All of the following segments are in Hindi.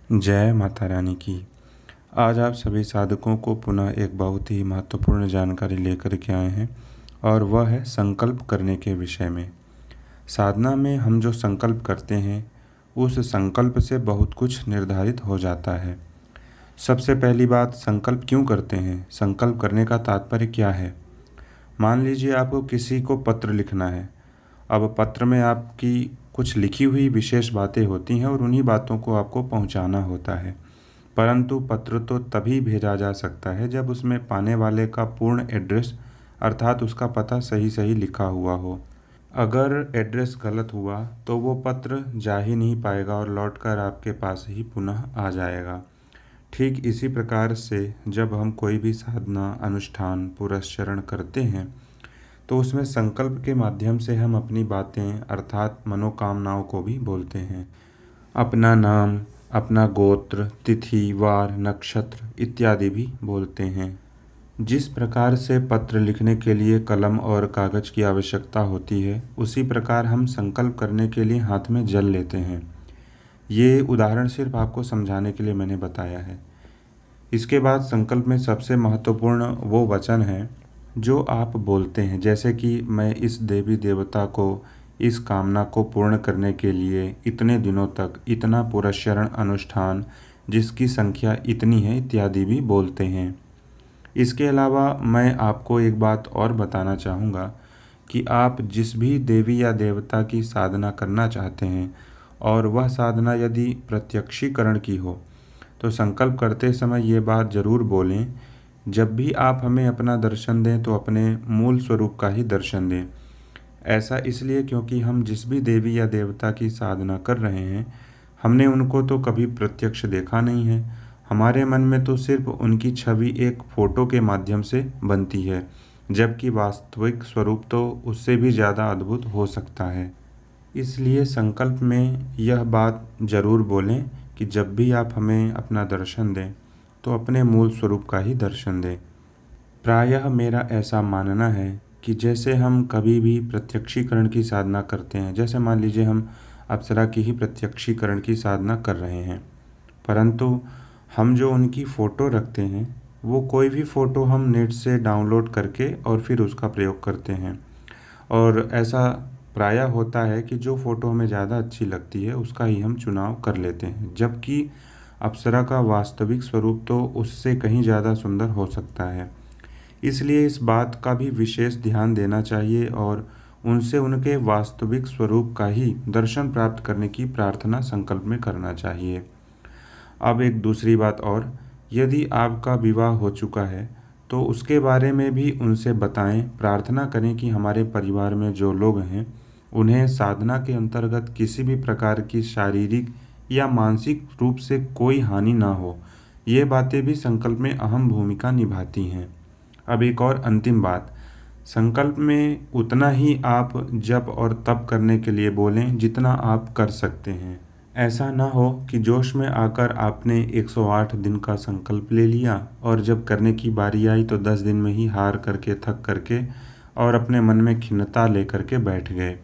जय माता रानी की। आज आप सभी साधकों को पुनः एक बहुत ही महत्वपूर्ण जानकारी लेकर के आए हैं और वह है संकल्प करने के विषय में। साधना में हम जो संकल्प करते हैं उस संकल्प से बहुत कुछ निर्धारित हो जाता है। सबसे पहली बात, संकल्प क्यों करते हैं? संकल्प करने का तात्पर्य क्या है? मान लीजिए आपको किसी को पत्र लिखना है। अब पत्र में आपकी कुछ लिखी हुई विशेष बातें होती हैं और उन्हीं बातों को आपको पहुंचाना होता है। परंतु पत्र तो तभी भेजा जा सकता है जब उसमें पाने वाले का पूर्ण एड्रेस अर्थात उसका पता सही सही लिखा हुआ हो। अगर एड्रेस गलत हुआ तो वो पत्र जा ही नहीं पाएगा और लौटकर आपके पास ही पुनः आ जाएगा। ठीक इसी प्रकार से जब हम कोई भी साधना, अनुष्ठान, पुरस्चरण करते हैं तो उसमें संकल्प के माध्यम से हम अपनी बातें अर्थात मनोकामनाओं को भी बोलते हैं। अपना नाम, अपना गोत्र, तिथि, वार, नक्षत्र इत्यादि भी बोलते हैं। जिस प्रकार से पत्र लिखने के लिए कलम और कागज की आवश्यकता होती है, उसी प्रकार हम संकल्प करने के लिए हाथ में जल लेते हैं। ये उदाहरण सिर्फ आपको समझाने के लिए मैंने बताया है। इसके बाद संकल्प में सबसे महत्वपूर्ण वो वचन है जो आप बोलते हैं, जैसे कि मैं इस देवी देवता को इस कामना को पूर्ण करने के लिए इतने दिनों तक इतना पुरस्चरण अनुष्ठान जिसकी संख्या इतनी है इत्यादि भी बोलते हैं। इसके अलावा मैं आपको एक बात और बताना चाहूँगा कि आप जिस भी देवी या देवता की साधना करना चाहते हैं और वह साधना यदि प्रत्यक्षीकरण की हो तो संकल्प करते समय ये बात ज़रूर बोलें, जब भी आप हमें अपना दर्शन दें तो अपने मूल स्वरूप का ही दर्शन दें। ऐसा इसलिए क्योंकि हम जिस भी देवी या देवता की साधना कर रहे हैं हमने उनको तो कभी प्रत्यक्ष देखा नहीं है। हमारे मन में तो सिर्फ उनकी छवि एक फ़ोटो के माध्यम से बनती है, जबकि वास्तविक स्वरूप तो उससे भी ज़्यादा अद्भुत हो सकता है। इसलिए संकल्प में यह बात ज़रूर बोलें कि जब भी आप हमें अपना दर्शन दें तो अपने मूल स्वरूप का ही दर्शन दें। प्रायः मेरा ऐसा मानना है कि जैसे हम कभी भी प्रत्यक्षीकरण की साधना करते हैं, जैसे मान लीजिए हम अप्सरा की ही प्रत्यक्षीकरण की साधना कर रहे हैं, परंतु हम जो उनकी फ़ोटो रखते हैं वो कोई भी फ़ोटो हम नेट से डाउनलोड करके और फिर उसका प्रयोग करते हैं। और ऐसा प्रायः होता है कि जो फ़ोटो हमें ज़्यादा अच्छी लगती है उसका ही हम चुनाव कर लेते हैं, जबकि अप्सरा का वास्तविक स्वरूप तो उससे कहीं ज़्यादा सुंदर हो सकता है। इसलिए इस बात का भी विशेष ध्यान देना चाहिए और उनसे उनके वास्तविक स्वरूप का ही दर्शन प्राप्त करने की प्रार्थना संकल्प में करना चाहिए। अब एक दूसरी बात और, यदि आपका विवाह हो चुका है तो उसके बारे में भी उनसे बताएं। प्रार्थना करें कि हमारे परिवार में जो लोग हैं उन्हें साधना के अंतर्गत किसी भी प्रकार की शारीरिक या मानसिक रूप से कोई हानि ना हो। ये बातें भी संकल्प में अहम भूमिका निभाती हैं। अब एक और अंतिम बात, संकल्प में उतना ही आप जप और तप करने के लिए बोलें जितना आप कर सकते हैं। ऐसा ना हो कि जोश में आकर आपने 108 दिन का संकल्प ले लिया और जब करने की बारी आई तो 10 दिन में ही हार करके, थक करके और अपने मन में खिन्नता लेकर के बैठ गए।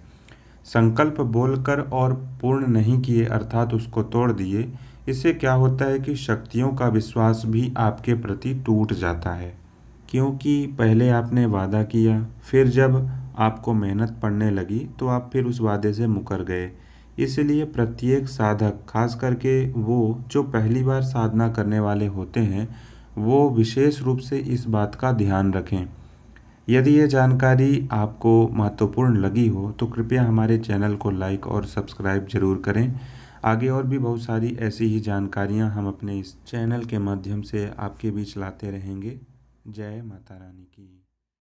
संकल्प बोलकर और पूर्ण नहीं किए अर्थात उसको तोड़ दिए, इससे क्या होता है कि शक्तियों का विश्वास भी आपके प्रति टूट जाता है, क्योंकि पहले आपने वादा किया, फिर जब आपको मेहनत पड़ने लगी तो आप फिर उस वादे से मुकर गए। इसलिए प्रत्येक साधक, खास करके वो जो पहली बार साधना करने वाले होते हैं, वो विशेष रूप से इस बात का ध्यान रखें। यदि ये जानकारी आपको महत्वपूर्ण लगी हो तो कृपया हमारे चैनल को लाइक और सब्सक्राइब जरूर करें। आगे और भी बहुत सारी ऐसी ही जानकारियां हम अपने इस चैनल के माध्यम से आपके बीच लाते रहेंगे। जय माता रानी की।